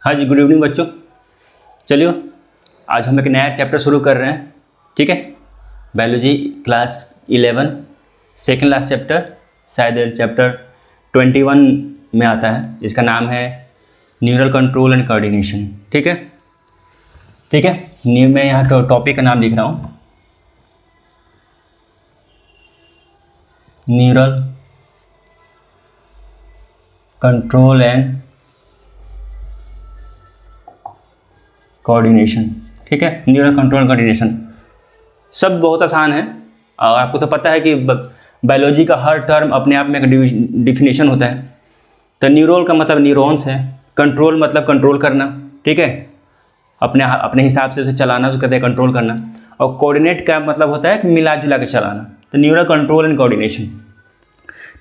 हाँ जी, good evening बच्चों। चलिए आज हम एक नया चैप्टर शुरू कर रहे हैं। ठीक है, biology class 11 second last chapter, शायद चैप्टर 21 में आता है। इसका नाम है न्यूरल कंट्रोल एंड कोऑर्डिनेशन। ठीक है, ठीक है। मैं यहाँ टॉपिक का नाम लिख रहा हूँ, न्यूरल कंट्रोल एंड कोऑर्डिनेशन। ठीक है, न्यूरल कंट्रोल कोऑर्डिनेशन सब बहुत आसान है और आपको तो पता है कि बायोलॉजी का हर टर्म अपने आप में एक डिफिनेशन होता है। तो न्यूरल का मतलब न्यूरॉन्स है, कंट्रोल मतलब कंट्रोल करना। ठीक है, अपने हिसाब से उसे चलाना, जो कहते हैं कंट्रोल करना। और कोऑर्डिनेट का मतलब होता है कि मिला जुला के चलाना। तो न्यूरल कंट्रोल एंड कोऑर्डिनेशन।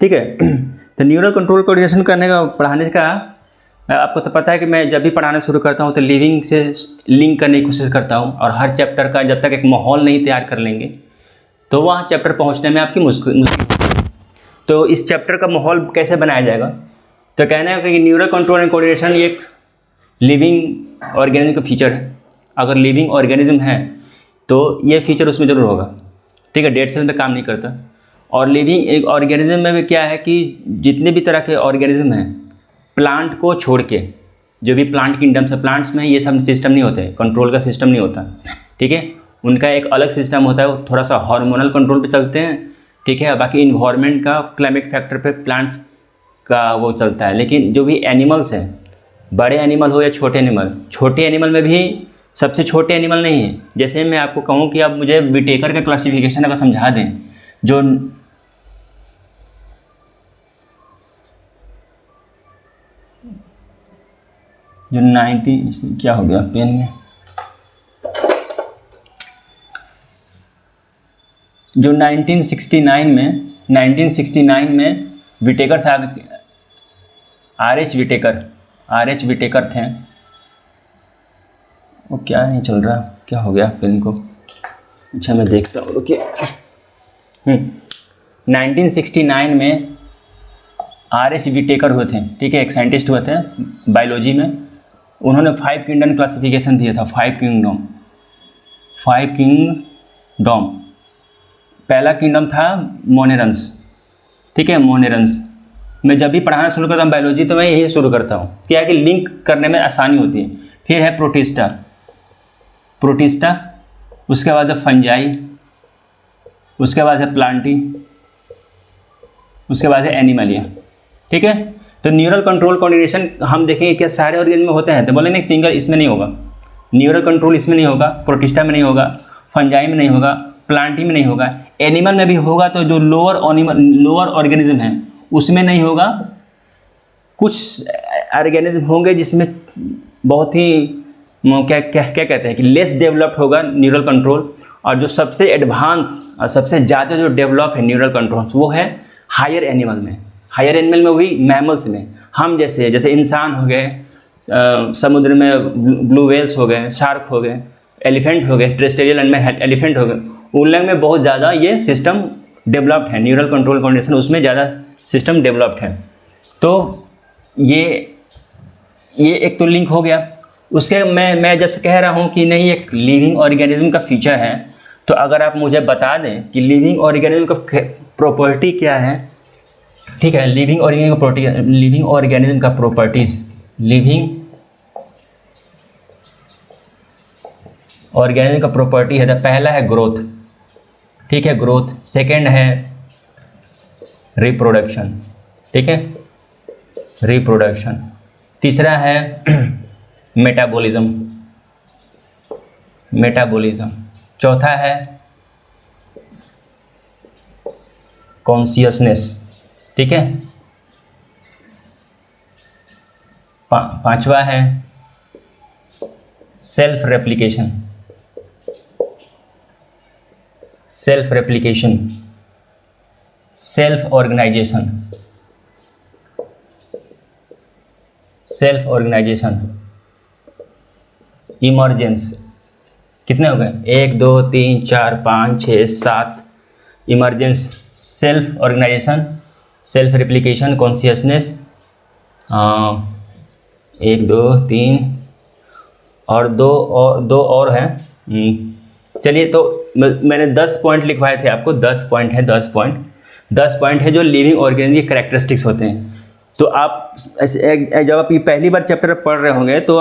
ठीक है, तो न्यूरल कंट्रोल कोऑर्डिनेशन करने का, पढ़ाने का, आपको तो पता है कि मैं जब भी पढ़ाना शुरू करता हूँ तो लिविंग से लिंक करने की कोशिश करता हूँ। और हर चैप्टर का जब तक एक माहौल नहीं तैयार कर लेंगे तो वहाँ चैप्टर पहुँचने में आपकी मुश्किल। तो इस चैप्टर का माहौल कैसे बनाया जाएगा? तो कहना है कि न्यूरल कंट्रोल एंड कोऑर्डिनेशन एक लिविंग ऑर्गेनिज्म का फीचर है। अगर लिविंग ऑर्गेनिज्म है तो ये फीचर उसमें ज़रूर होगा। ठीक है, डेड सेल में काम नहीं करता। और लिविंग एक ऑर्गेनिज्म में भी क्या है कि जितने भी तरह के ऑर्गेनिज्म हैं, प्लांट को छोड़ के, जो भी प्लांट किंगडम्स है, प्लांट्स में ये सब सिस्टम नहीं होते, कंट्रोल का सिस्टम नहीं होता। ठीक है, उनका एक अलग सिस्टम होता है, वो थोड़ा सा हार्मोनल कंट्रोल पे चलते हैं। ठीक है, बाकी इन्वायरमेंट का, क्लाइमेट फैक्टर पे प्लांट्स का वो चलता है। लेकिन जो भी एनिमल्स हैं, बड़े एनिमल हो या छोटे एनिमल, छोटे एनिमल में भी सबसे छोटे एनिमल नहीं है। जैसे मैं आपको कहूँ कि आप मुझे विटेकर का क्लासिफिकेशन अगर समझा दें, जो 90 क्या हो गया पेन में, जो 1969 में विटेकर साहब, आर.एच. विटेकर थे। वो क्या नहीं चल रहा, क्या हो गया पेन को? अच्छा मैं देखता हूँ, रुकिए। 1969 में आर.एच. विटेकर हुए थे। ठीक है, एक साइंटिस्ट हुए थे बायोलॉजी में। उन्होंने 5 किंगडम क्लासिफिकेशन दिया था। 5 किंगडम। पहला किंगडम था मोनेरन्स। ठीक है, मोनेरन्स। मैं जब भी पढ़ाना शुरू करता हूँ बायोलॉजी तो मैं यही शुरू करता हूँ, क्या है कि लिंक करने में आसानी होती है। फिर है प्रोटिस्टा, उसके बाद है फंजाई, उसके बाद है प्लांटी, उसके बाद है एनिमलिया। ठीक है, तो न्यूरल कंट्रोल कोऑर्डिनेशन हम देखेंगे क्या सारे ऑर्गेनिज्म में होते हैं, तो बोले नहीं सिंगल इसमें नहीं होगा, न्यूरल कंट्रोल इसमें नहीं होगा, प्रोटिस्टा में नहीं होगा, फंजाई में नहीं होगा, प्लांटी में नहीं होगा, एनिमल में भी होगा तो जो लोअर ऑर्गेनिज्म है उसमें नहीं होगा। कुछ ऑर्गेनिज्म होंगे जिसमें बहुत ही क्या कहते हैं कि लेस डेवलप्ड होगा न्यूरल कंट्रोल। और जो सबसे एडवांस और सबसे ज़्यादा जो डेवलप है न्यूरल कंट्रोल वो है हायर एनिमल में। हायर एनिमल में हुई मैमल्स में, हम जैसे इंसान हो गए, समुद्र में ब्लू व्हेल्स हो गए, शार्क हो गए, एलिफेंट हो गए, टेरेस्ट्रियल में एलिफेंट हो गए, उन लोग में बहुत ज़्यादा ये सिस्टम डेवलप्ड है। न्यूरल कंट्रोल कोऑर्डिनेशन उसमें ज़्यादा सिस्टम डेवलप्ड है। तो ये एक तो लिंक हो गया। उसके मैं जब से कह रहा हूँ कि नहीं एक लिविंग ऑर्गेनिज्म का फीचर है, तो अगर आप मुझे बता दें कि लिविंग ऑर्गेनिज्म का प्रॉपर्टी क्या है। ठीक है, लिविंग ऑर्गेनिज्म का प्रॉपर्टीज, लिविंग ऑर्गेनिज्म का प्रॉपर्टी है। तो पहला है ग्रोथ। ठीक है, ग्रोथ। सेकंड है रिप्रोडक्शन। ठीक है, रिप्रोडक्शन। तीसरा है मेटाबॉलिज्म। चौथा है कॉन्शियसनेस। ठीक है, पांचवा है self replication, self organisation, emergence. कितने हो गए? 1 2 3 4 5 6 7 emergence, self organisation, self replication, consciousness, 1 2 3 और दो और हैं। चलिए, तो मैंने 10 पॉइंट लिखवाए थे आपको, 10 पॉइंट है, 10 पॉइंट है जो लिविंग ऑर्गेनिज्म के कैरेक्टरिस्टिक्स होते हैं। तो आप जब आप ये पहली बार चैप्टर पढ़ रहे होंगे तो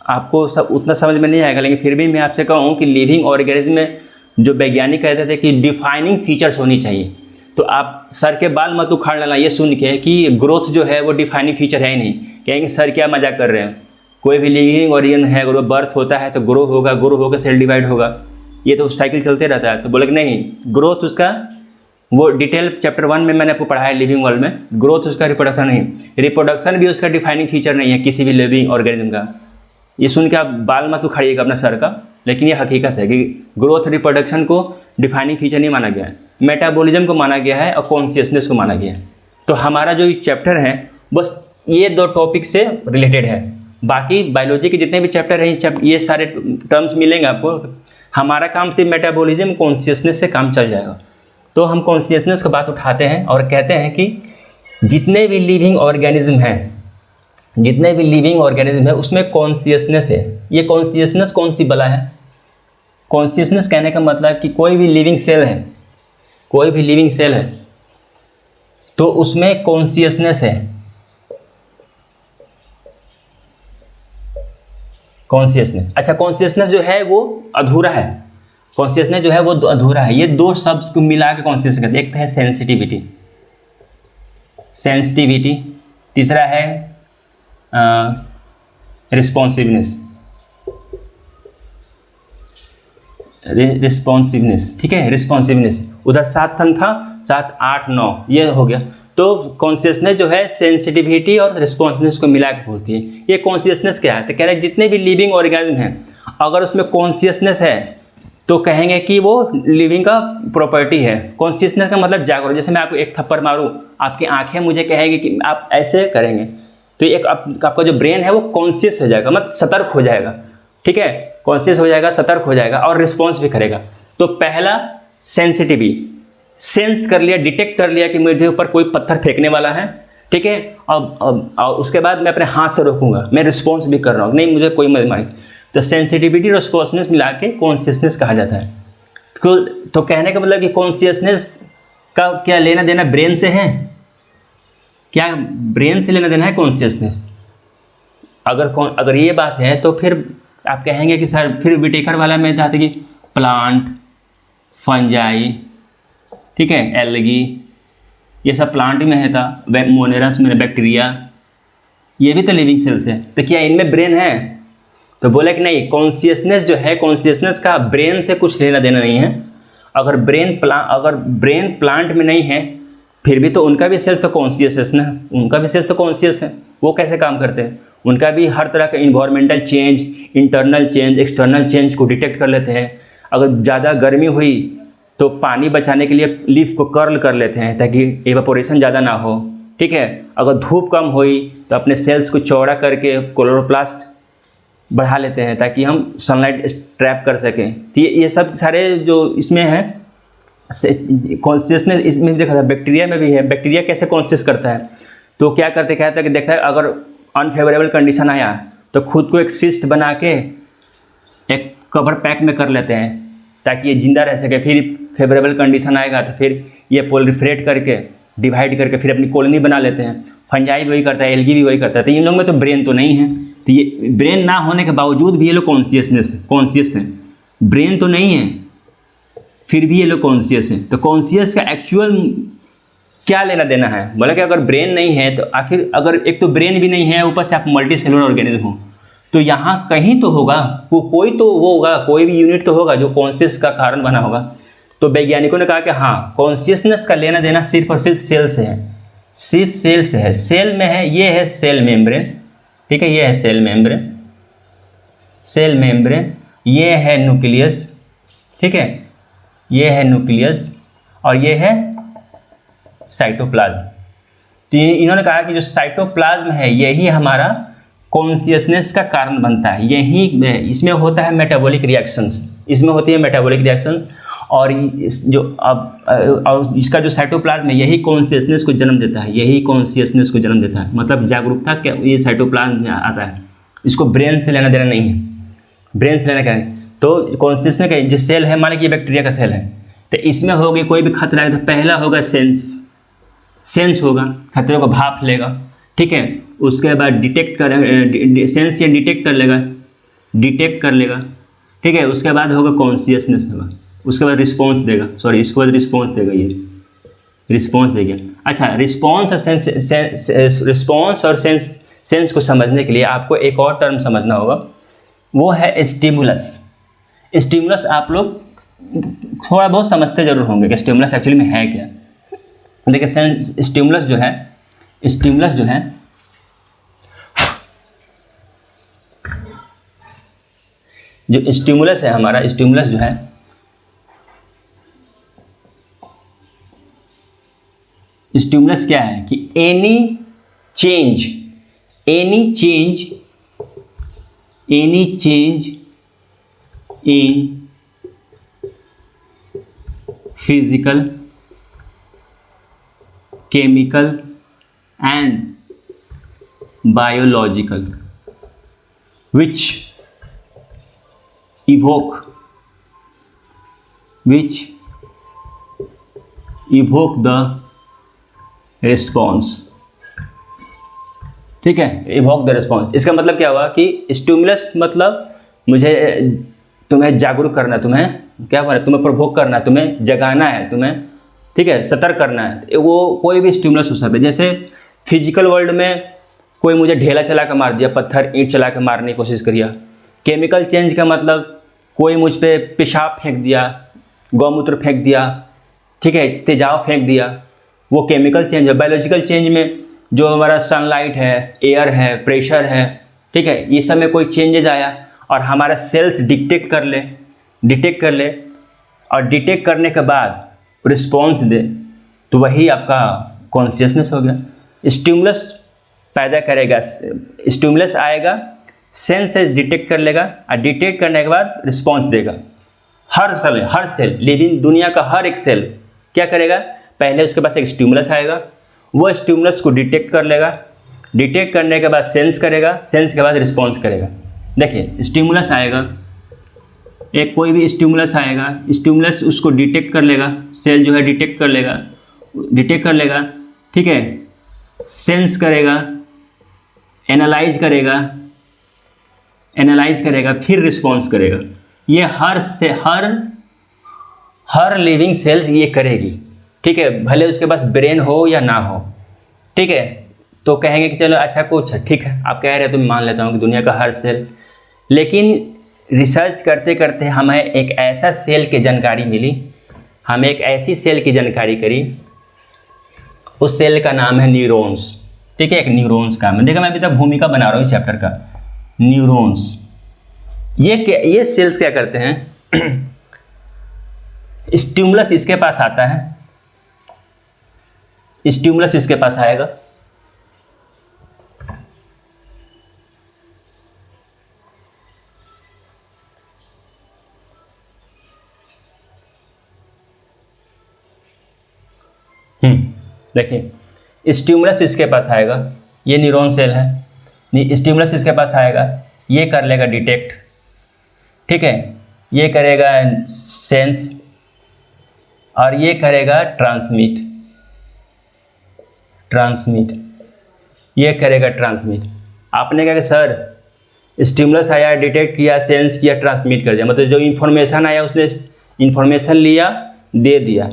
आपको सब उतना समझ में नहीं आएगा, लेकिन फिर भी मैं आपसे कहूँ कि लिविंग ऑर्गेनिज्म में जो वैज्ञानिक कहते थे कि डिफाइनिंग फीचर्स होनी चाहिए। तो आप सर के बाल मत उखाड़ लेना ये सुन के कि ग्रोथ जो है वो डिफाइनिंग फीचर है ही नहीं। कहेंगे सर क्या मजाक कर रहे हैं, कोई भी लिविंग ऑर्गेनिज्म है, अगर वो बर्थ होता है तो ग्रो होगा सेल डिवाइड होगा, ये तो साइकिल चलते रहता है। तो बोले कि नहीं, ग्रोथ उसका वो डिटेल चैप्टर 1 में मैंने आपको पढ़ाया लिविंग वर्ल्ड में, ग्रोथ उसका रिप्रोडक्शन नहीं, रिप्रोडक्शन भी उसका डिफाइनिंग फीचर नहीं है किसी भी लिविंग ऑर्गेनिज्म का। ये सुन के आप बाल मत उखाड़िएगा अपना सर का, लेकिन ये हकीकत है कि ग्रोथ रिप्रोडक्शन को डिफाइनिंग फीचर नहीं माना गया है, मेटाबॉलिज्म को माना गया है और कॉन्शियसनेस को माना गया है। तो हमारा जो चैप्टर है बस ये 2 टॉपिक से रिलेटेड है। बाकी बायोलॉजी के जितने भी चैप्टर हैं ये सारे टर्म्स मिलेंगे आपको। हमारा काम सिर्फ मेटाबॉलिज्म कॉन्शियसनेस से काम चल जाएगा। तो हम कॉन्शियसनेस की बात उठाते हैं और कहते हैं कि जितने भी लिविंग ऑर्गेनिज्म है उसमें कॉन्शियसनेस है। ये कॉन्शियसनेस कौन सी बला है? कॉन्शियसनेस कहने का मतलब कि कोई भी लिविंग सेल है तो उसमें कॉन्शियसनेस है। कॉन्शियसनेस, अच्छा, कॉन्शियसनेस जो है वो अधूरा है। कॉन्शियसनेस जो है वो अधूरा है। ये 2 शब्द को मिला के कॉन्शियसनेस कहते हैं। एक है सेंसिटिविटी, तीसरा है रिस्पॉन्सिवनेस, ठीक है, रिस्पॉन्सिवनेस। उधर 7 था, 7 8 9 ये हो गया। तो कॉन्शियसनेस जो है सेंसिटिविटी और रिस्पॉन्सिवनेस को मिला के बोलती है। ये कॉन्शियसनेस क्या है? तो कह रहे हैं जितने भी लिविंग ऑर्गेनिज्म हैं अगर उसमें कॉन्शियसनेस है तो कहेंगे कि वो लिविंग का प्रॉपर्टी है। कॉन्शियसनेस का मतलब जागरूक। जैसे मैं आपको एक थप्पड़ मारूं, आपकी आंखें मुझे कहेंगी कि आप ऐसे करेंगे, तो एक आपका जो ब्रेन है वो कॉन्शियस हो जाएगा, मतलब सतर्क हो जाएगा, ठीक है, कॉन्शियस हो जाएगा, सतर्क हो जाएगा और रिस्पॉन्स भी करेगा। तो पहला सेंसिटिविटी, सेंस कर लिया, डिटेक्ट कर लिया कि मेरे ऊपर कोई पत्थर फेंकने वाला है, ठीक है, अब उसके बाद मैं अपने हाथ से रोकूंगा, मैं रिस्पॉन्स भी कर रहा हूँ, नहीं मुझे कोई मत मारी। तो सेंसिटिविटी और रिस्पॉन्सनेस मिला के कॉन्शियसनेस कहा जाता है। तो कहने का मतलब कि कॉन्शियसनेस का क्या लेना देना ब्रेन से है? क्या ब्रेन से लेना देना है कॉन्शियसनेस? अगर ये बात है तो फिर आप कहेंगे कि सर फिर विटेकर वाला में था कि प्लांट, फंजाई, ठीक है, एल्गी, ये सब प्लांट में है था, मोनेरस में बैक्टीरिया, ये भी तो लिविंग सेल्स है। तो क्या इनमें ब्रेन है? तो बोले कि नहीं, कॉन्शियसनेस जो है, कॉन्शियसनेस का ब्रेन से कुछ लेना देना नहीं है। अगर ब्रेन प्लांट में नहीं है फिर भी तो उनका भी सेल्स तो कॉन्शियस है ना, उनका भी सेल्स तो कॉन्शियस है। वो कैसे काम करते हैं? उनका भी हर तरह का environmental change, internal change, external change को डिटेक्ट कर लेते हैं। अगर ज़्यादा गर्मी हुई तो पानी बचाने के लिए लीफ को कर्ल कर लेते हैं ताकि एवापोरेशन ज़्यादा ना हो, ठीक है। अगर धूप कम हुई तो अपने सेल्स को चौड़ा करके क्लोरोप्लास्ट बढ़ा लेते हैं ताकि हम सनलाइट ट्रैप कर सकें। तो ये सब सारे जो इसमें है कॉन्शियसनेस, इसमें भी देखा था, बैक्टीरिया में भी है। बैक्टीरिया कैसे कॉन्शियस करता है? तो क्या करते, कहता है कि देखता है अगर अनफेवरेबल कंडीशन आया तो खुद को एक सिस्ट बना के एक कवर पैक में कर लेते हैं ताकि ये जिंदा रह सके। फिर फेवरेबल कंडीशन आएगा तो फिर ये प्रोलिफरेट करके, डिवाइड करके फिर अपनी कॉलोनी बना लेते हैं। फंजाई भी वही करता है, एल्गी भी वही करता है। तो इन लोगों में तो ब्रेन तो नहीं है। तो ये ब्रेन ना होने के बावजूद भी ये लोग कॉन्शियस हैं। ब्रेन तो नहीं है फिर भी ये लोग कॉन्शियस हैं। तो कॉन्शियस का एक्चुअल क्या लेना देना है? बोला कि अगर ब्रेन नहीं है तो आखिर, अगर एक तो ब्रेन भी नहीं है ऊपर से आप मल्टी सेलुलर ऑर्गेनिज्म हो, तो यहाँ कहीं तो होगा, कोई तो वो होगा, कोई भी यूनिट तो होगा जो कॉन्शियस का कारण बना होगा। तो वैज्ञानिकों ने कहा कि हाँ, कॉन्शियसनेस का लेना देना सिर्फ और सिर्फ सेल से है, सिर्फ सेल से है। सेल में है, ये है सेल मेम्ब्रेन, ठीक है, ये है सेल मेम्ब्रेन, ये है न्यूक्लियस, ठीक है, ये है न्यूक्लियस और ये है साइटोप्लाज्म। तो इन्होंने कहा कि जो साइटोप्लाज्म है यही हमारा कॉन्शियसनेस का कारण बनता है। यही इसमें होता है मेटाबॉलिक रिएक्शंस, इसमें होती है मेटाबॉलिक रिएक्शंस। और और इसका जो साइटोप्लाज्म है यही कॉन्शियसनेस को जन्म देता है, यही कॉन्शियसनेस को जन्म देता है, मतलब जागरूकता क्या ये साइटोप्लाज्म आता है। इसको ब्रेन से लेना देना नहीं है, ब्रेन से लेना क्या है। तो कॉन्शियसनेस का जो सेल है, मान लीजिए बैक्टीरिया का सेल है, तो इसमें होगी कोई भी खतरा है तो पहला होगा सेंस होगा, खतरे को भाप लेगा, ठीक है। उसके बाद सेंस या डिटेक्ट कर लेगा, ठीक है। उसके बाद होगा कॉन्शियसनेस होगा, उसके बाद रिस्पॉन्स देगा, सॉरी इसके बाद रिस्पॉन्स देगा, ये रिस्पॉन्स देगा। अच्छा, रिस्पॉन्स और सेंस को समझने के लिए आपको एक और टर्म समझना होगा, वो है स्टिमुलस। स्टिमुलस आप लोग थोड़ा बहुत समझते जरूर होंगे कि स्टिमुलस एक्चुअली में है क्या। देखिए स्टिमुलस जो है जो स्टिमुलस है हमारा, स्टिमुलस जो है स्टिमुलस क्या है कि any change in physical, chemical and biological which evoke the response, ठीक है। इवोक द रिस्पॉन्स, इसका मतलब क्या हुआ कि स्टिमुलस मतलब मुझे तुम्हें जागरूक करना, तुम्हें क्या करना, तुम्हें प्रोवोक करना, तुम्हें जगाना है, तुम्हें ठीक है सतर्क करना है। वो कोई भी स्टिमुलस हो सकता है। जैसे फिजिकल वर्ल्ड में कोई मुझे ढेला चला कर मार दिया, पत्थर ईंट चला कर मारने की कोशिश करिए। केमिकल चेंज का मतलब कोई मुझ पे पेशाब फेंक दिया, गौमूत्र फेंक दिया, ठीक है, तेजाब फेंक दिया, वो केमिकल चेंज है। बायोलॉजिकल चेंज में जो हमारा सनलाइट है, एयर है, प्रेशर है, ठीक है, ये सब में कोई चेंजेज आया और हमारा सेल्स डिटेक्ट कर ले और डिटेक्ट करने के बाद रिस्पॉन्स दे, तो वही आपका कॉन्शियसनेस हो गया। स्टिमुलस पैदा करेगा, स्टिमुलस आएगा, सेंस से डिटेक्ट कर लेगा और डिटेक्ट करने के बाद रिस्पॉन्स देगा। हर सेल लिविंग दुनिया का हर एक सेल क्या करेगा, पहले उसके पास एक स्टिमुलस आएगा, वो स्टिमुलस को डिटेक्ट कर लेगा, डिटेक्ट करने के बाद सेंस करेगा, सेंस के बाद रिस्पॉन्स करेगा। देखिए स्टिमुलस आएगा, एक कोई भी स्टिमुलस आएगा, स्टिमुलस उसको डिटेक्ट कर लेगा, सेल जो है डिटेक्ट कर लेगा, ठीक है, सेंस करेगा, एनालाइज करेगा, फिर रिस्पॉन्स करेगा। ये हर लिविंग सेल ये करेगी, ठीक है, भले उसके पास ब्रेन हो या ना हो, ठीक है। तो कहेंगे कि चलो अच्छा कुछ ठीक है, आप कह रहे हो तो मैं मान लेता हूँ कि दुनिया का हर सेल, लेकिन रिसर्च करते करते हमें एक ऐसा सेल की जानकारी मिली, हमें एक ऐसी सेल की जानकारी करी, उस सेल का नाम है न्यूरॉन्स, ठीक है। एक न्यूरॉन्स का देखा, मैं अभी तक भूमिका बना रहा हूँ चैप्टर का। न्यूरॉन्स ये सेल्स क्या करते हैं, स्टिमुलस इसके पास आता है, स्टिमुलस इसके पास आएगा, देखिए स्टिमुलस इसके पास आएगा, ये न्यूरॉन सेल है, स्टिमुलस इसके पास आएगा, ये कर लेगा डिटेक्ट, ठीक है, ये करेगा सेंस और ये करेगा ट्रांसमिट, ये करेगा ट्रांसमिट। आपने कहा कि सर स्टिमुलस आया, डिटेक्ट किया, सेंस किया, ट्रांसमिट कर दिया, मतलब जो इन्फॉर्मेशन आया उसने इन्फॉर्मेशन लिया, दे दिया,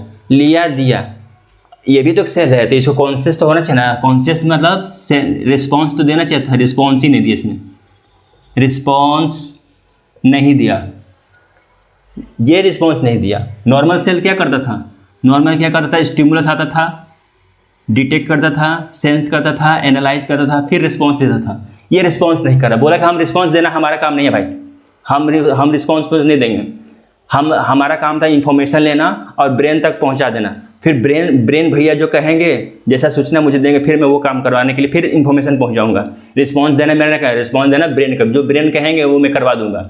ये भी तो एक सेल है, तो इसको कॉन्शियस तो होना चाहिए ना। कॉन्शियस मतलब रिस्पॉन्स तो देना चाहिए था, रिस्पॉन्स ही नहीं दिया इसने, रिस्पॉन्स नहीं दिया, ये रिस्पॉन्स नहीं दिया। नॉर्मल सेल क्या करता था, स्टिमुलस आता था, डिटेक्ट करता था, सेंस करता था, एनालाइज करता था, फिर रिस्पॉन्स देता था। ये रिस्पॉन्स नहीं कर रहा, बोला कि हम रिस्पॉन्स देना हमारा काम नहीं है भाई, हम रिस्पॉन्स नहीं देंगे, हमारा काम था इन्फॉर्मेशन लेना और ब्रेन तक पहुंचा देना। फिर ब्रेन भैया जो कहेंगे, जैसा सूचना मुझे देंगे, फिर मैं वो काम करवाने के लिए फिर इन्फॉर्मेशन पहुंचाऊंगा। रिस्पॉन्स देना मैंने कहा, रिस्पॉन्स देना ब्रेन का, जो ब्रेन कहेंगे वो मैं करवा दूंगा।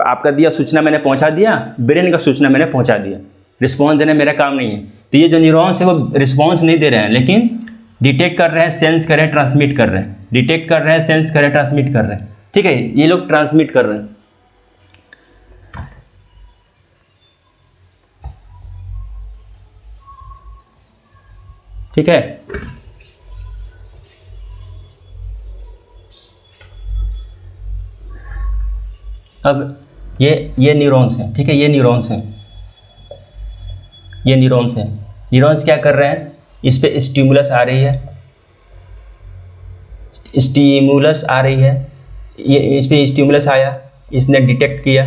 आपका दिया सूचना मैंने पहुंचा दिया, ब्रेन का सूचना मैंने पहुंचा दिया, रिस्पॉन्स देना मेरा काम नहीं है। तो ये जो न्यूरॉन्स है वो रिस्पॉन्स नहीं दे रहे हैं, लेकिन डिटेक्ट कर रहे हैं, सेंस कर रहे हैं, ट्रांसमिट कर रहे हैं, डिटेक्ट कर रहे हैं, सेंस कर रहे हैं, ट्रांसमिट कर रहे हैं। ठीक है, ये लोग ट्रांसमिट कर रहे हैं। ठीक है, अब ये न्यूरॉन्स हैं। ठीक है, ये न्यूरॉन्स हैं, ये न्यूरॉन्स हैं। न्यूरॉन्स क्या कर रहे हैं, इस पे स्टिमुलस आ रही है, स्टिमुलस आ रही है, ये इस पे स्टिमुलस आया, इसने डिटेक्ट किया,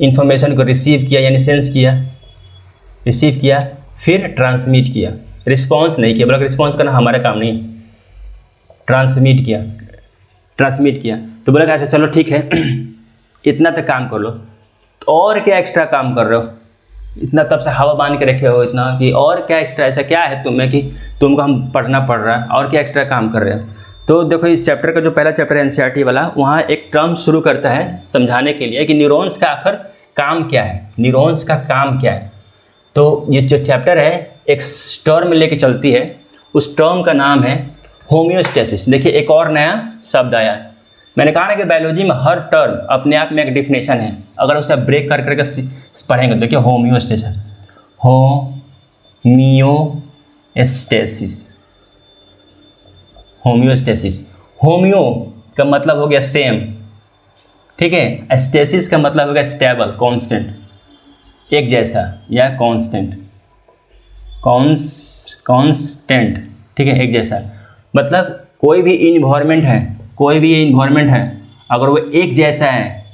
इंफॉर्मेशन को रिसीव किया, यानी सेंस किया, रिसीव किया, फिर ट्रांसमिट किया। रिस्पॉन्स नहीं किया, बल्कि रिस्पॉन्स करना हमारा काम नहीं, ट्रांसमिट किया, ट्रांसमिट किया। तो बोला कि अच्छा चलो ठीक है, इतना तक काम कर लो, तो और क्या एक्स्ट्रा काम कर रहे हो, इतना तब से हवा बांध के रखे हो इतना, कि और क्या एक्स्ट्रा, ऐसा क्या है तुम्हें कि तुमको हम पढ़ना पड़ रहा है, और क्या एक्स्ट्रा काम कर रहे हो। तो देखो इस चैप्टर का जो पहला चैप्टर है एनसीईआरटी वाला, वहाँ एक टर्म शुरू करता है समझाने के लिए कि न्यूरॉन्स का आखिर काम क्या है, न्यूरॉन्स का काम क्या है। तो ये जो चैप्टर है एक टर्म लेके चलती है, उस टर्म का नाम है होम्योस्टेसिस। देखिए एक और नया शब्द आया, मैंने कहा ना कि बायोलॉजी में हर टर्म अपने आप में एक डिफिनेशन है, अगर उसे ब्रेक कर करके पढ़ेंगे तो देखिए होम्योस्टेसिस, होम्योस्टेसिस, होम्योस्टेसिस। होम्यो का मतलब हो गया सेम, ठीक है, स्टेसिस का मतलब हो गया स्टेबल, कांस्टेंट, एक जैसा या कांस्टेंट, कांस्टेंट, ठीक है, एक जैसा। मतलब कोई भी इन्वायरमेंट है, कोई भी इन्वायरमेंट है, अगर वो एक जैसा है,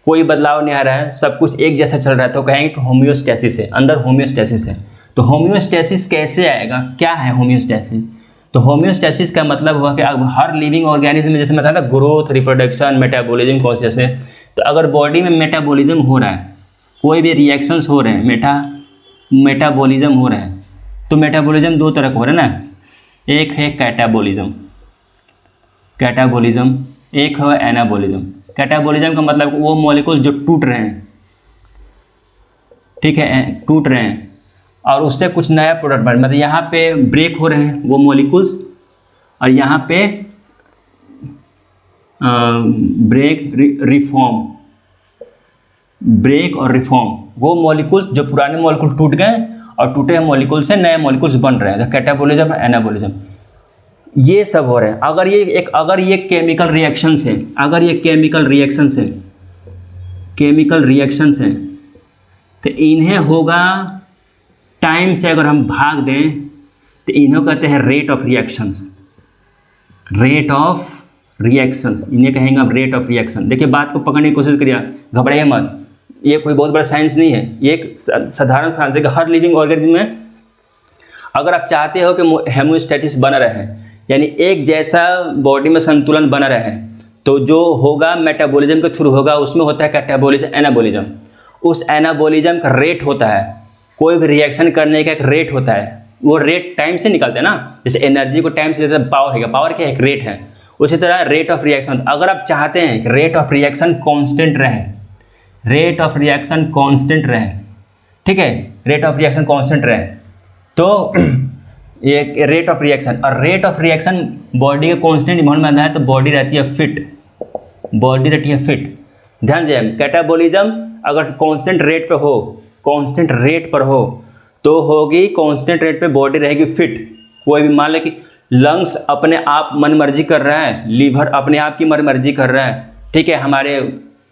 कोई बदलाव नहीं आ रहा है, सब कुछ एक जैसा चल रहा है, तो कहेंगे कि होम्योस्टेसिस है, अंदर होम्योस्टेसिस है। तो होम्योस्टेसिस कैसे आएगा, क्या है होम्योस्टेसिस। तो होम्योस्टेसिस का मतलब हुआ कि अब हर लिविंग ऑर्गेनिज्म में, जैसे मैं बताया था, ग्रोथ, रिप्रोडक्शन, मेटाबॉलिज्म, कॉन्शियसनेस, तो अगर बॉडी में मेटाबॉलिज्म हो रहा है, कोई भी रिएक्शंस हो रहे हैं, मेटाबॉलिज्म हो रहा है, तो मेटाबॉलिज्म दो तरह का हो रहा है ना, एक है कैटाबॉलिज्म, कैटाबॉलिज्म, एक है एनाबॉलिज्म। कैटाबॉलिज्म का मतलब वो मॉलिक्यूल्स जो टूट रहे हैं, ठीक है, टूट रहे हैं और उससे कुछ नया प्रोडक्ट बन, मतलब यहाँ पे ब्रेक हो रहे हैं वो मॉलिक्यूल्स, और यहाँ पे ब्रेक, रिफॉर्म, ब्रेक और रिफॉर्म, वो मॉलिक्यूल्स जो पुराने मॉलिक्यूल टूट गए और टूटे हुए मॉलिक्यूल से नए मॉलिक्यूल्स बन रहे हैं, तो कैटाबॉलिज्म, एनाबॉलिज्म, ये सब हो रहे हैं। अगर ये केमिकल रिएक्शंस है, अगर ये केमिकल रिएक्शंस है, केमिकल रिएक्शंस हैं, तो इन्हें होगा टाइम से अगर हम भाग दें तो इन्हें कहते हैं rate of reactions, rate of reactions, इन्हें कहेंगे हम रेट ऑफ रिएक्शन। देखिए बात को पकड़ने की कोशिश करिए, घबराइए मत, ये कोई बहुत बड़ा साइंस नहीं है, ये एक साधारण साइंस है कि हर लिविंग ऑर्गेनिज्म में अगर आप चाहते हो कि होम्योस्टेसिस बना रहे, यानी एक जैसा बॉडी में संतुलन बना रहे, तो जो होगा मेटाबॉलिज्म के थ्रू होगा, उसमें होता है कैटाबॉलिज्म, एनाबॉलिज्म। उस एनाबॉलिज्म का रेट होता है, कोई भी रिएक्शन करने का एक रेट होता है, वो रेट टाइम से निकलता है ना, जैसे एनर्जी को टाइम से देता है, पावर है, पावर क्या है, एक रेट है। उसी तरह रेट ऑफ रिएक्शन, अगर आप चाहते हैं कि रेट ऑफ रिएक्शन कांस्टेंट रहे, रेट ऑफ रिएक्शन कांस्टेंट रहे, ठीक है, रेट ऑफ रिएक्शन कांस्टेंट रहे, तो ये रेट ऑफ रिएक्शन, और रेट ऑफ रिएक्शन बॉडी के कांस्टेंट इन्वॉल्व में आता है, तो बॉडी रहती है फिट, बॉडी रहती है फिट। ध्यान दिए, कैटाबॉलिज्म अगर कांस्टेंट रेट पे हो, कांस्टेंट रेट पर हो, तो होगी कांस्टेंट रेट पे बॉडी रहेगी फिट। कोई भी मान ले कि लंग्स अपने आप मन मर्जी कर रहा है, लीवर अपने आप की मन मर्जी कर रहा है, ठीक है, हमारे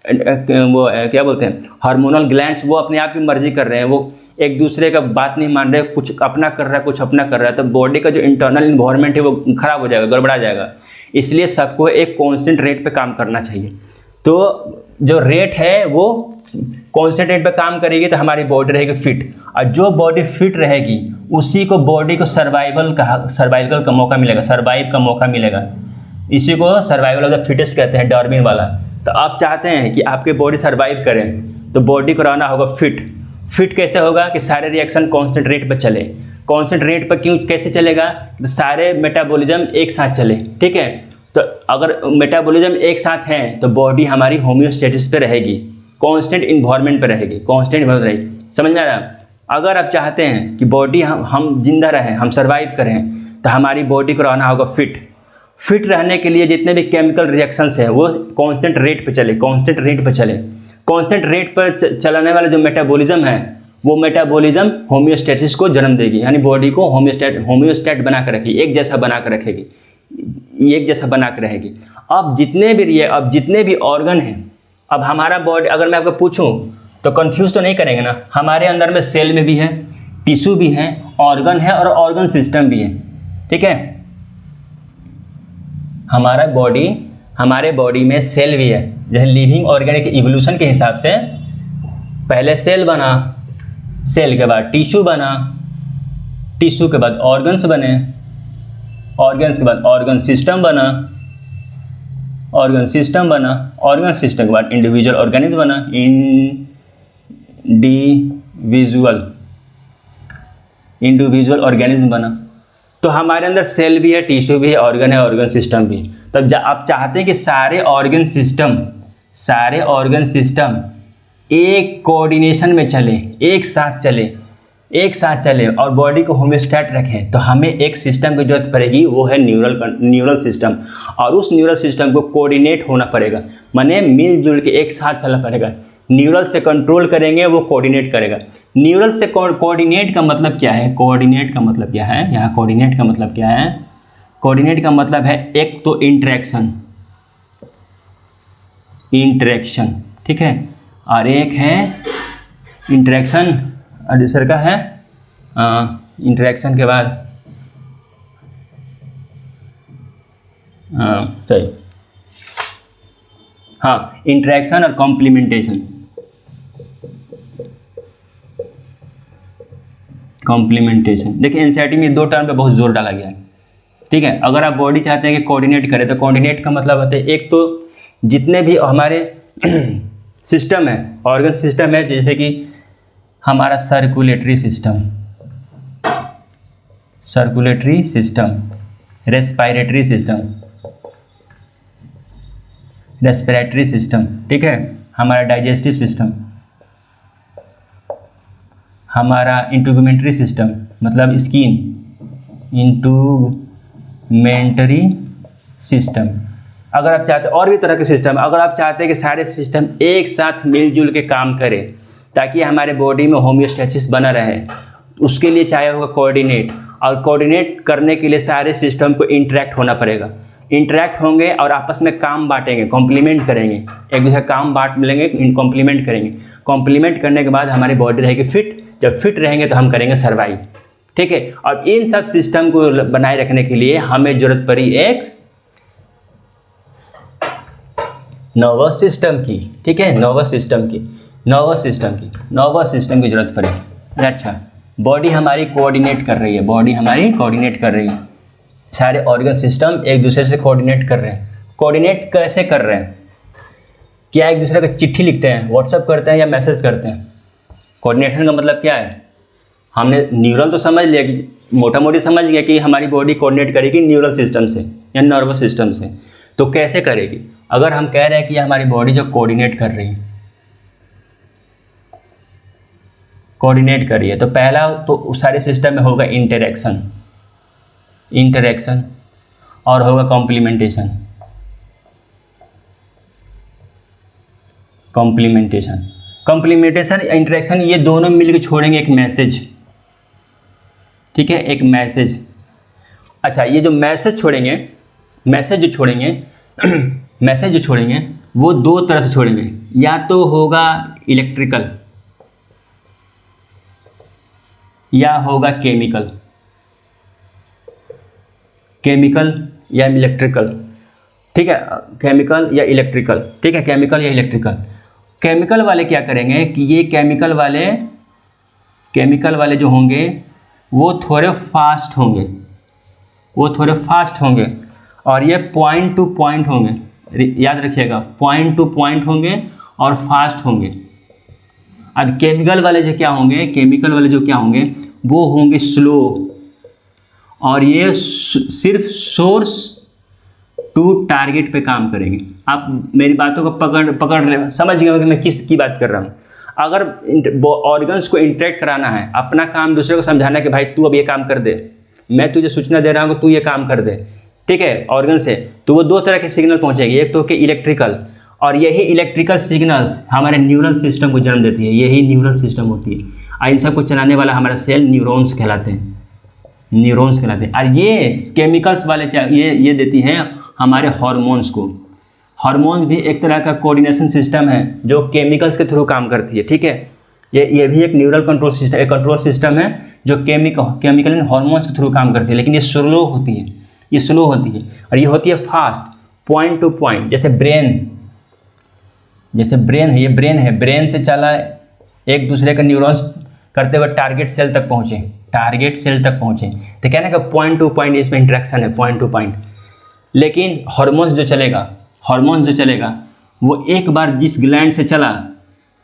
वो क्या बोलते हैं हार्मोनल ग्लैंड्स, वो अपने आप की मर्जी कर रहे हैं, वो एक दूसरे का बात नहीं मान रहे, कुछ अपना कर रहा है, कुछ अपना कर रहा है, तो बॉडी का जो इंटरनल इन्वायरमेंट है वो खराब हो जाएगा, गड़बड़ा जाएगा। इसलिए सबको एक कांस्टेंट रेट पे काम करना चाहिए। तो जो रेट है वो कांस्टेंट रेट पे काम करेगी तो हमारी बॉडी रहेगी फिट, और जो बॉडी फिट रहेगी उसी को बॉडी को सर्वाइवल का मौका मिलेगा, सर्वाइव का मौका मिलेगा। इसी को सर्वाइवल ऑफ द फिटेस्ट कहते हैं, डार्विन वाला। तो आप चाहते हैं कि आपकी बॉडी सर्वाइव करे, तो बॉडी को रहना होगा फिट। फिट कैसे होगा कि सारे रिएक्शन कांस्टेंट रेट पर चले। कांस्टेंट रेट पर क्यों, कैसे चलेगा, तो सारे मेटाबॉलिज्म एक साथ चले, ठीक है। तो अगर मेटाबॉलिज्म एक साथ है तो बॉडी हमारी होम्योस्टेसिस पे रहेगी, कांस्टेंट इन्वायरमेंट पे रहेगी, कांस्टेंट इन्वायरमेंट रहेगी। समझ में आ रहा है? अगर आप चाहते हैं कि बॉडी हम जिंदा रहें, हम सर्वाइव करें, तो हमारी बॉडी को रहना होगा फिट रहने के लिए जितने भी केमिकल रिएक्शंस हैं वो कांस्टेंट रेट पे चले, कांस्टेंट रेट पर चलाने वाला जो मेटाबॉलिज्म है वो मेटाबॉलिज्म होम्योस्टेसिस को जन्म देगी, यानी बॉडी को होम्योस्टेट बना कर रखेगी, एक जैसा बना कर रखेगी, एक जैसा बना कर रहेगी। अब जितने भी ऑर्गन हैं, अब हमारा बॉडी, अगर मैं आपको पूछूं तो कंफ्यूज तो नहीं करेंगे ना, हमारे अंदर में सेल में भी है, टिश्यू भी है, ऑर्गन है और ऑर्गन सिस्टम भी है। ठीक है, हमारे बॉडी में सेल भी है। जैसे लिविंग ऑर्गेनिक इवोल्यूशन के हिसाब से पहले सेल बना, सेल के बाद टिश्यू बना, टिश्यू के बाद ऑर्गन्स बने, ऑर्गन्स के बाद ऑर्गन सिस्टम बना, ऑर्गन सिस्टम के बाद इंडिविजुअल ऑर्गेनिज्म बना, इंडिविजुअल ऑर्गेनिज्म बना। तो हमारे अंदर सेल भी है, टिश्यू भी है, ऑर्गन है, ऑर्गन सिस्टम भी। तो आप चाहते हैं कि सारे ऑर्गन सिस्टम एक कोऑर्डिनेशन में चले, एक साथ चले और बॉडी को होम्योस्टेट रखें, तो हमें एक सिस्टम की जरूरत पड़ेगी, वो है न्यूरल सिस्टम। और उस न्यूरल सिस्टम को कोऑर्डिनेट होना पड़ेगा, माने मिलजुल के एक साथ चलना पड़ेगा। न्यूरल से कंट्रोल करेंगे, वो कोऑर्डिनेट करेगा। न्यूरल से कोऑर्डिनेट का मतलब क्या है? यहाँ कोऑर्डिनेट का मतलब क्या है? कोऑर्डिनेट का मतलब है एक तो इंटरेक्शन, ठीक है, और एक है इंटरेक्शन और दूसरा का है इंटरेक्शन के बाद सही, हाँ, इंटरेक्शन और कॉम्प्लीमेंटेशन। देखिए एनसीईआरटी में दो टर्म पे बहुत जोर डाला गया है। ठीक है, अगर आप बॉडी चाहते हैं कि कोऑर्डिनेट करें, तो कोऑर्डिनेट का मतलब होता है एक तो जितने भी हमारे सिस्टम है, ऑर्गन सिस्टम है, जैसे कि हमारा सर्कुलेटरी सिस्टम, रेस्पिरेटरी सिस्टम, ठीक है, हमारा डाइजेस्टिव सिस्टम, हमारा इंट्रूमेंट्री सिस्टम मतलब स्किन, इंट्रूमेंटरी सिस्टम। अगर आप चाहते, और भी तरह के सिस्टम, अगर आप चाहते हैं कि सारे सिस्टम एक साथ मिलजुल के काम करें ताकि हमारे बॉडी में होम्योस्टेसिस बना रहे, उसके लिए चाहिए होगा कोऑर्डिनेट। और कोऑर्डिनेट करने के लिए सारे सिस्टम को इंटरेक्ट होना पड़ेगा, इंटरेक्ट होंगे और आपस में काम बांटेंगे, कॉम्प्लीमेंट करेंगे, एक दूसरे काम बांट मिलेंगे, कॉम्प्लीमेंट करेंगे। कॉम्प्लीमेंट करने के बाद हमारी बॉडी रहेगी फिट, जब फिट रहेंगे तो हम करेंगे सर्वाइव। ठीक है, और इन सब सिस्टम को बनाए रखने के लिए हमें जरूरत पड़ी एक नर्वस सिस्टम की। ठीक है, नर्वस सिस्टम की जरूरत पड़ी। अच्छा, बॉडी हमारी कोऑर्डिनेट कर रही है, सारे ऑर्गन सिस्टम एक दूसरे से कोऑर्डिनेट कर रहे हैं। कोऑर्डिनेट कैसे कर रहे हैं? क्या एक दूसरे को चिट्ठी लिखते हैं, व्हाट्सएप करते हैं या मैसेज करते हैं? कोऑर्डिनेशन का मतलब क्या है? हमने न्यूरल तो समझ लिया कि मोटा मोटी समझ गया कि हमारी बॉडी कोऑर्डिनेट करेगी न्यूरल सिस्टम से या नर्वस सिस्टम से। तो कैसे करेगी? अगर हम कह रहे हैं कि हमारी बॉडी जो कोऑर्डिनेट कर रही है, तो पहला तो सारे सिस्टम में होगा इंटरेक्शन और होगा कॉम्प्लीमेंटेशन। इंटरेक्शन, ये दोनों मिलकर छोड़ेंगे एक मैसेज। ठीक है, एक मैसेज। अच्छा, ये जो मैसेज जो छोड़ेंगे वो दो तरह से छोड़ेंगे, या तो होगा इलेक्ट्रिकल या होगा केमिकल या इलेक्ट्रिकल। ठीक है, केमिकल या इलेक्ट्रिकल। केमिकल वाले क्या करेंगे कि ये केमिकल वाले जो होंगे वो थोड़े फास्ट होंगे और ये पॉइंट टू पॉइंट होंगे। याद रखिएगा, पॉइंट टू पॉइंट होंगे और फास्ट होंगे। और केमिकल वाले जो क्या होंगे वो होंगे स्लो, और ये सिर्फ सोर्स टू टारगेट पे काम करेंगे। आप मेरी बातों को पकड़ ले, समझ गए हो कि मैं किस की बात कर रहा हूँ। अगर ऑर्गन्स को इंटरेक्ट कराना है, अपना काम दूसरे को समझाना है कि भाई तू अब ये काम कर दे, मैं तुझे सूचना दे रहा हूँ कि तू ये काम कर दे, ठीक है, ऑर्गन से, तो वो दो तरह के सिग्नल पहुँचेगी, एक तो कि इलेक्ट्रिकल, और यही इलेक्ट्रिकल सिग्नल्स हमारे न्यूरल सिस्टम को जन्म देती है, यही न्यूरल सिस्टम होती है, और इन सबको चलाने वाला हमारा सेल न्यूरॉन्स कहलाते हैं, न्यूरॉन्स कहलाते हैं। और ये केमिकल्स वाले ये देती हैं हमारे हार्मोन्स को। हार्मोन भी एक तरह का कोऑर्डिनेशन सिस्टम है जो केमिकल्स के थ्रू काम करती है, ठीक है। ये भी एक न्यूरल कंट्रोल सिस्टम, एक कंट्रोल सिस्टम है जो केमिकल एंड हार्मोन्स के थ्रू काम करती है, लेकिन ये स्लो होती है, ये स्लो होती है, और ये होती है फास्ट, पॉइंट टू पॉइंट। जैसे ब्रेन है, ये ब्रेन से चला एक दूसरे का न्यूरॉन्स करते हुए टारगेट सेल तक पहुँचे, तो कहने का पॉइंट टू पॉइंट इसमें इंटरेक्शन है, पॉइंट टू पॉइंट। लेकिन हार्मोन्स जो चलेगा वो एक बार जिस ग्लैंड से चला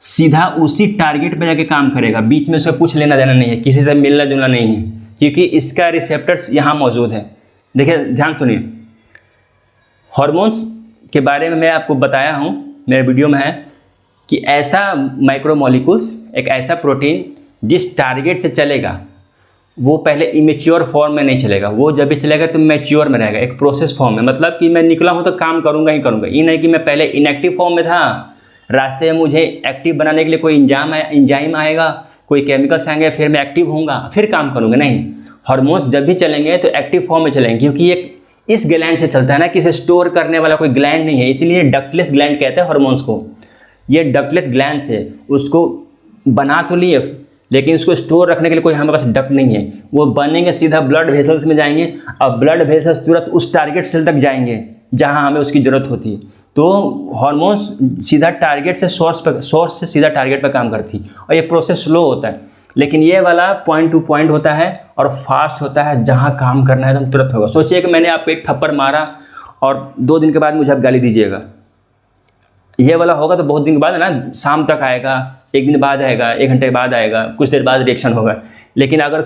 सीधा उसी टारगेट पे जाके काम करेगा, बीच में उसका कुछ लेना देना नहीं है, किसी से मिलना जुलना नहीं है, क्योंकि इसका रिसेप्टर्स यहाँ मौजूद है। देखिए ध्यान सुनिए, हार्मोन्स के बारे में मैं आपको बताया हूँ मेरे वीडियो में है कि ऐसा माइक्रोमोलिक्यूल्स, एक ऐसा प्रोटीन जिस टारगेट से चलेगा वो पहले इमेच्योर फॉर्म में नहीं चलेगा, वो जब भी चलेगा तो मैच्योर में रहेगा, एक प्रोसेस फॉर्म में। मतलब कि मैं निकला हूँ तो काम करूँगा ही करूँगा, ये नहीं कि मैं पहले इनएक्टिव फॉर्म में था, रास्ते में मुझे एक्टिव बनाने के लिए कोई इंजाइम आएगा, कोई केमिकल्स आएंगे, फिर मैं एक्टिव होऊंगा, फिर काम करूँगा, नहीं। हार्मोन्स जब भी चलेंगे तो एक्टिव फॉर्म में चलेंगे, क्योंकि एक इस ग्लैंड से चलता है ना, किसे स्टोर करने वाला कोई ग्लैंड नहीं है, इसीलिए डक्टलेस ग्लैंड कहते हैं हार्मोन्स को। ये डक्टलेस ग्लैंड से उसको बना तो लिए, लेकिन इसको स्टोर रखने के लिए कोई हमारे पास डक्ट नहीं है, वो बनेंगे सीधा ब्लड वेसल्स में जाएंगे, और ब्लड वेसल्स तुरंत उस टारगेट सेल तक जाएंगे जहां हमें उसकी ज़रूरत होती है। तो हार्मोन्स सीधा टारगेट से सोर्स से सीधा टारगेट पर काम करती है, और ये प्रोसेस स्लो होता है, लेकिन ये वाला पॉइंट टू पॉइंट होता है और फास्ट होता है, जहाँ काम करना है तो तुरंत होगा। सोचिए कि मैंने आपको एक थप्पड़ मारा और 2 दिन के बाद मुझे आप गाली दीजिएगा, ये वाला होगा तो बहुत दिन के बाद है ना, शाम तक आएगा, 1 दिन बाद आएगा, 1 घंटे बाद आएगा, कुछ देर बाद रिएक्शन होगा। लेकिन अगर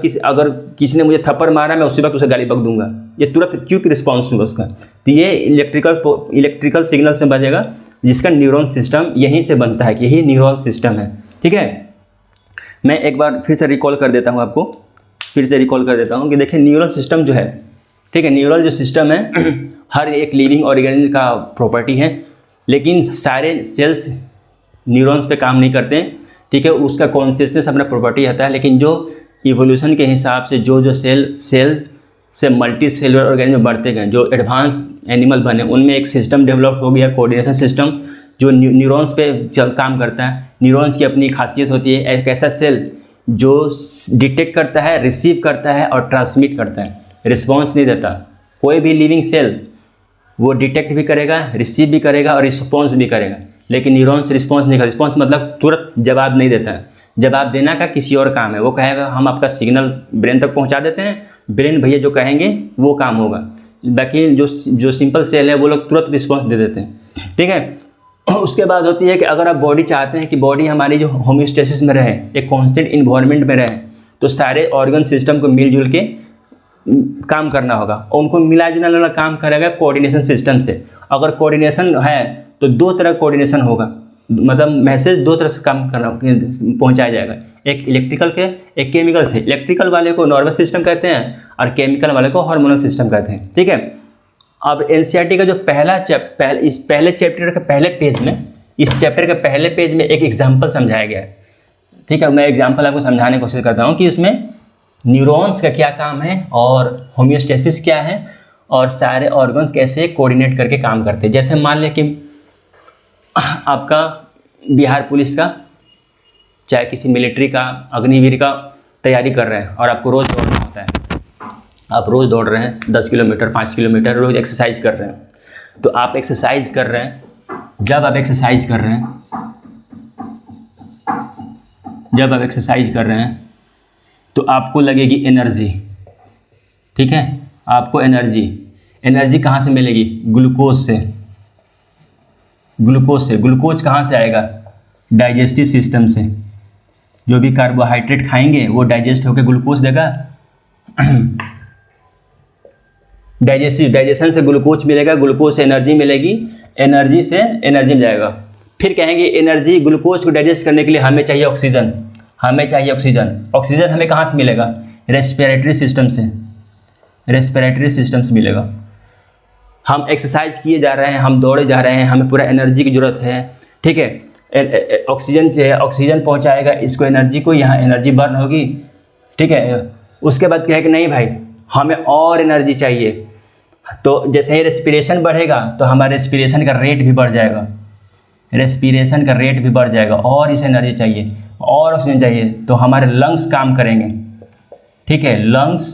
किसी ने मुझे थप्पड़ मारा, मैं उसी वक्त उसे गाली बक दूंगा, ये तुरंत क्विक रिस्पॉन्स होगा उसका। तो ये इलेक्ट्रिकल सिग्नल से बनेगा, जिसका न्यूरॉन सिस्टम यहीं से बनता है, कि यही न्यूरॉन सिस्टम है, ठीक है। मैं एक बार फिर से रिकॉल कर देता हूँ कि देखिए न्यूरल सिस्टम जो है, ठीक है, न्यूरल जो सिस्टम है हर एक लिविंग ऑर्गेनिज्म का प्रॉपर्टी है, लेकिन सारे सेल्स न्यूरॉन्स पे काम नहीं करते हैं, ठीक है। उसका कॉन्शियसनेस अपना प्रॉपर्टी आता है, लेकिन जो इवोल्यूशन के हिसाब से जो सेल से मल्टी सेलुलर ऑर्गेनिज्म बढ़ते गए, जो एडवांस एनिमल बने, उनमें एक सिस्टम डेवलप हो गया, कोऑर्डिनेशन सिस्टम, जो न्यूरॉन्स पे काम करता है। न्यूरॉन्स की अपनी खासियत होती है, एक ऐसा सेल जो डिटेक्ट करता है, रिसीव करता है और ट्रांसमिट करता है, रिस्पॉन्स नहीं देता। कोई भी लिविंग सेल वो डिटेक्ट भी करेगा, रिसीव भी करेगा और रिस्पॉन्स भी करेगा, लेकिन न्यूरॉन्स रिस्पॉन्स नहीं करेगा। रिस्पॉन्स मतलब तुरंत जवाब नहीं देता है, जवाब देना का किसी और काम है, वो कहेगा हम आपका सिग्नल ब्रेन तक पहुंचा देते हैं, ब्रेन भैया जो कहेंगे वो काम होगा। बाकी जो सिंपल सेल है वो लोग तुरंत रिस्पॉन्स दे देते हैं, ठीक है। उसके बाद होती है कि अगर आप बॉडी चाहते हैं कि बॉडी हमारी जो होम्योस्टेसिस में रहे, एक कॉन्स्टेंट इन्वायरमेंट में रहे, तो सारे ऑर्गन सिस्टम को मिलजुल के काम करना होगा, और उनको मिला जुला वाला काम करेगा कोऑर्डिनेशन सिस्टम से। अगर कोऑर्डिनेशन है तो 2 तरह कोऑर्डिनेशन होगा, मतलब मैसेज 2 तरह से काम करना पहुंचाया जाएगा, एक इलेक्ट्रिकल के, एक केमिकल से। इलेक्ट्रिकल वाले को नर्वस सिस्टम कहते हैं और केमिकल वाले को हार्मोनल सिस्टम कहते हैं, ठीक है। अब एनसीईआरटी का जो इस पहले चैप्टर के पहले पेज में, इस चैप्टर के पहले पेज में एक एग्जाम्पल समझाया गया है, ठीक है। मैं एग्जाम्पल आपको समझाने की कोशिश करता हूँ कि इसमें न्यूरॉन्स का क्या काम है और होम्योस्टेसिस क्या है और सारे ऑर्गन्स कैसे कोऑर्डिनेट करके काम करते हैं। जैसे मान लें कि आपका बिहार पुलिस का, चाहे किसी मिलिट्री का, अग्निवीर का तैयारी कर रहे हैं और आपको रोज़ दौड़ना होता है, आप रोज़ दौड़ रहे हैं 10 किलोमीटर 5 किलोमीटर, रोज़ एक्सरसाइज कर रहे हैं। तो आप एक्सरसाइज कर रहे हैं, जब आप एक्सरसाइज कर रहे हैं तो आपको लगेगी एनर्जी, ठीक है। आपको एनर्जी कहाँ से मिलेगी? ग्लूकोज से। ग्लूकोज कहाँ से आएगा? डाइजेस्टिव सिस्टम से। जो भी कार्बोहाइड्रेट खाएंगे वो डाइजेस्ट होकर ग्लूकोज देगा। डाइजेशन से ग्लूकोज मिलेगा, ग्लूकोज से एनर्जी मिलेगी, एनर्जी से एनर्जी में जाएगा। फिर कहेंगे एनर्जी, ग्लूकोज को डाइजेस्ट करने के लिए हमें चाहिए ऑक्सीजन, हमें चाहिए ऑक्सीजन। ऑक्सीजन हमें कहाँ से मिलेगा? रेस्पिरेटरी सिस्टम से, रेस्पिरेटरी सिस्टम से मिलेगा। हम एक्सरसाइज किए जा रहे हैं, हम दौड़े जा रहे हैं, हमें पूरा एनर्जी की ज़रूरत है, ठीक है। ऑक्सीजन जो है, ऑक्सीजन पहुंचाएगा इसको एनर्जी को, यहाँ एनर्जी बर्न होगी, ठीक है। उसके बाद क्या है कि नहीं भाई हमें और एनर्जी चाहिए, तो जैसे ही रेस्पिरेशन बढ़ेगा तो हमारे रेस्पिरेशन का रेट भी बढ़ जाएगा, रेस्पिरेशन का रेट भी बढ़ जाएगा, और इसे एनर्जी चाहिए और ऑक्सीजन चाहिए, तो हमारे लंग्स काम करेंगे, ठीक है। लंग्स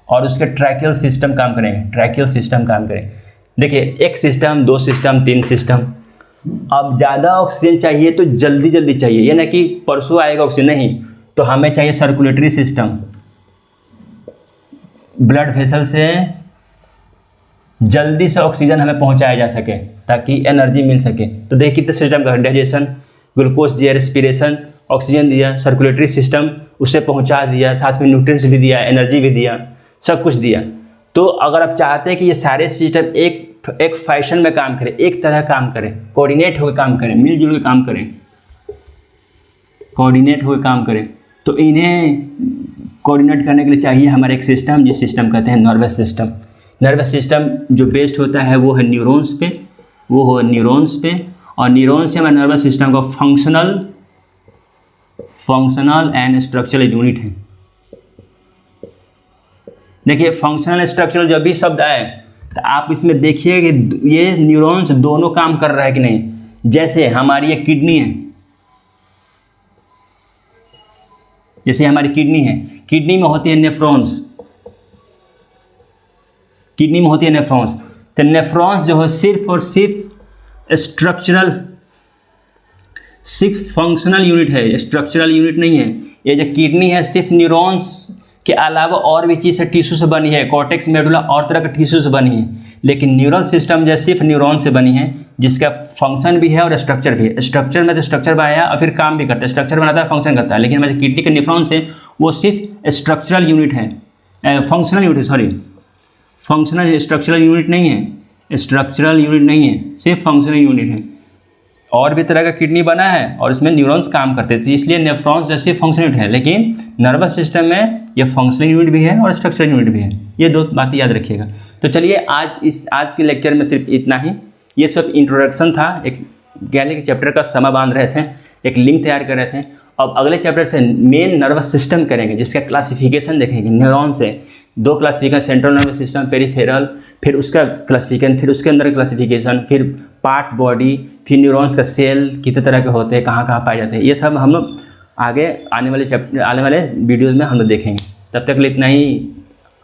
और उसके ट्रैकियल सिस्टम काम करेंगे, ट्रैकियल सिस्टम काम करेंगे। देखिए एक सिस्टम, दो सिस्टम, तीन सिस्टम। अब ज़्यादा ऑक्सीजन चाहिए तो जल्दी जल्दी चाहिए, ये ना कि परसों आएगा ऑक्सीजन, नहीं, तो हमें चाहिए सर्कुलेटरी सिस्टम, ब्लड वेसल से जल्दी से ऑक्सीजन हमें पहुंचाया जा सके ताकि एनर्जी मिल सके। तो देखिए कितने सिस्टम का, डाइजेशन, ग्लूकोज दिया, रेस्पिरेशन, ऑक्सीजन दिया, सर्कुलेटरी सिस्टम उससे पहुंचा दिया, साथ में न्यूट्रिएंट्स भी दिया, एनर्जी भी दिया, सब कुछ दिया। तो अगर आप चाहते हैं कि ये सारे सिस्टम एक फैशन में काम करें, एक तरह काम करें, कोऑर्डिनेट होकर काम करें, मिलजुल के काम करें, कोऑर्डिनेट होकर काम करें, तो इन्हें कोऑर्डिनेट करने के लिए चाहिए हमारे एक सिस्टम, जिस सिस्टम कहते हैं नर्वस सिस्टम। नर्वस सिस्टम जो बेस्ड होता है वो है न्यूरॉन्स पे, वो हो न्यूरॉन्स पे, और न्यूरॉन्स से हमारे नर्वस सिस्टम का फंक्शनल एंड स्ट्रक्चरल यूनिट है। देखिए फंक्शनल स्ट्रक्चरल जब भी शब्द आए तो आप इसमें देखिए कि ये न्यूरॉन्स दोनों काम कर रहा है कि नहीं। जैसे हमारी एक किडनी है, जैसे हमारी किडनी है, किडनी में होती है नेफ्रॉन्स, किडनी में होती है नेफ्रॉन्स। तो नेफ्रॉन्स जो है सिर्फ और सिर्फ स्ट्रक्चरल, सिर्फ फंक्शनल यूनिट है, स्ट्रक्चरल यूनिट नहीं है। ये जो किडनी है सिर्फ न्यूरॉन्स के अलावा और भी चीज़ से, टिश्यू से बनी है, कॉर्टेक्स मेडुला और तरह के टिश्यू से बनी है, लेकिन न्यूरल सिस्टम जो सिर्फ न्यूरॉन से बनी है, जिसका फंक्शन भी है और स्ट्रक्चर भी है। स्ट्रक्चर में तो स्ट्रक्चर बनाया और फिर काम भी करता है, स्ट्रक्चर बनाता है, फंक्शन करता है, लेकिन हमारे किडनी के नेफ्रॉन्स है वो सिर्फ स्ट्रक्चरल यूनिट है, फंक्शनल यूनिट है, सॉरी फंक्शनल, स्ट्रक्चरल यूनिट नहीं है, स्ट्रक्चरल यूनिट नहीं है, सिर्फ फंक्शनल यूनिट है। और भी तरह का किडनी बना है और इसमें न्यूरॉन्स काम करते थे, इसलिए नेफ्रॉन्स जैसे फंक्शनल यूनिट है, लेकिन नर्वस सिस्टम में ये फंक्शनल यूनिट भी है और स्ट्रक्चरल यूनिट भी है। ये दो बातें याद रखिएगा। तो चलिए आज के लेक्चर में सिर्फ इतना ही। ये सब इंट्रोडक्शन था, एक गैले के चैप्टर का समा बांध रहे थे, एक लिंक तैयार कर रहे थे। अब अगले चैप्टर से मेन नर्वस सिस्टम करेंगे, जिसका क्लासिफिकेशन देखेंगे। न्यूरॉन से दो classification, central nervous system, peripheral, फिर उसका क्लासिफिकेशन, फिर उसके अंदर क्लासिफिकेशन, फिर पार्ट्स बॉडी, फिर न्यूरॉन्स का सेल कितने तरह के होते हैं, कहाँ कहाँ पाए जाते हैं, ये सब हम लोग आगे आने वाले वीडियोज़ में हम लोग देखेंगे। तब तक के लिए इतना ही,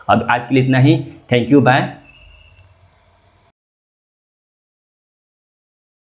अब आज के लिए इतना ही। Thank you, bye.